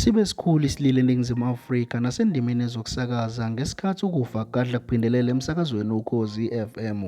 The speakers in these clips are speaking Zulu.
Sibe sikhulu isililo eNingizimu Afrika nasendimeni ezokusakaza ngesikhathi ukufa kukadla kuphindelela emsakazweni Ukhozi FM.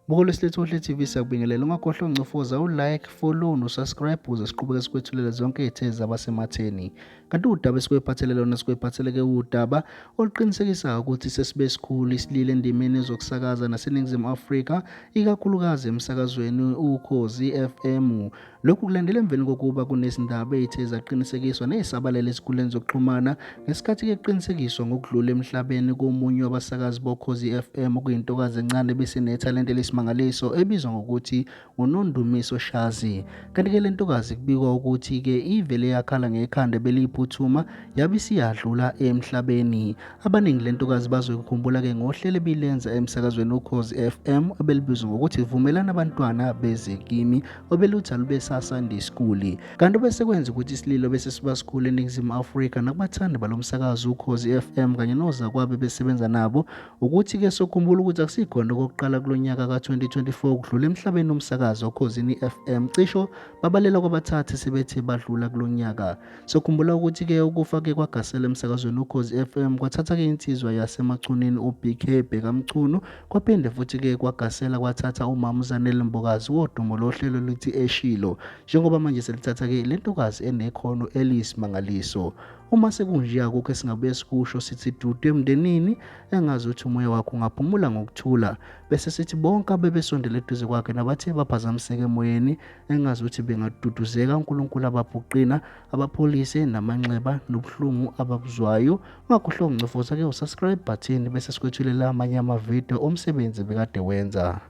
Buko lwesilethu TV siyakubingelela, ungakhohlwa uncofoza ulike, follow no-subscribe ukuze siqhubeke sikwethulela zonke izithezi zabasematheni. Kanti udaba esikwephathele lona sikwephatheleke udaba oluqinisekisayo ukuthi sesibe sikhulu isililo endimeni ezokusakaza naseNingizimu Afrika, ikakhulukazi emsakazweni Ukhozi FM. Lokhu kulandela emveni kokuba kunezindaba ezithe zaqinisekiswa nezisabalele esikhuleni zokuxhumana ngesikhathi kuqinisekiswa ngokudlula emhlabeni komunye wabasakazi bokhozi FM okuyintokazi encane besinethalente lesimangaliso ebizwa ngokuthi uNondumiso Shazi. Kanti-ke le ntokazi kubikwa ukuthi-ke ivele yakhala ngekhanda beliphuthuma yabe isiyadlula emhlabeni. Abaningi le ntokazi bazoyikhumbula-ke ngohlelo ebilenza emsakazweni Ukhozi FM obelibizwa ngokuthi Vumelana Abantwana Beze Kimi obeluthi alube Sunday School. Kanti bese kwenza ukuthi isililo bese siba sikhulu eNingizimu Afrika nakubathandi balomsakazo Ukhozi FM kanye nozakwabe besebenza nabo ukuthi-ke sokhumbula ukuthi akusikhona okokuqala kulonyaka ka2024 kudlula emhlabeni umsakazo Ukhozini FM, cisho babalela kwabathathu sebethe badlula kulonyaka. Sokhumbula ukuthi-ke ukufa-ke kwagasela emsakazweni Ukhozi FM kwathatha-ke insizwa yasemachunini uBK Bhekamchunu, kwaphinde futhi-ke kwagasela kwathatha umama uZanele Mbokazi wodumo lohlelo lithi Eshilo, njengoba manje selithatha-ke le ntokazi enekhono eliyisimangaliso. Uma sekunje akukho esingabuye sikusho, sithi dudu emndenini, engazi ukuthi umoya wakho ungaphumula ngokuthula. Bese sithi bonke abebesondela eduze kwakhe nabathe baphazamiseka emoyeni, engazi ukuthi bengaduduzeka uNkulunkulu ababhuqina, abapholise namanxeba nobuhlungu ababuzwayo. Ungakhohlwa ukuncofoza-ke usubscribe button bese sikwethulela amanye amavidiyo omsebenzi bekade wenza.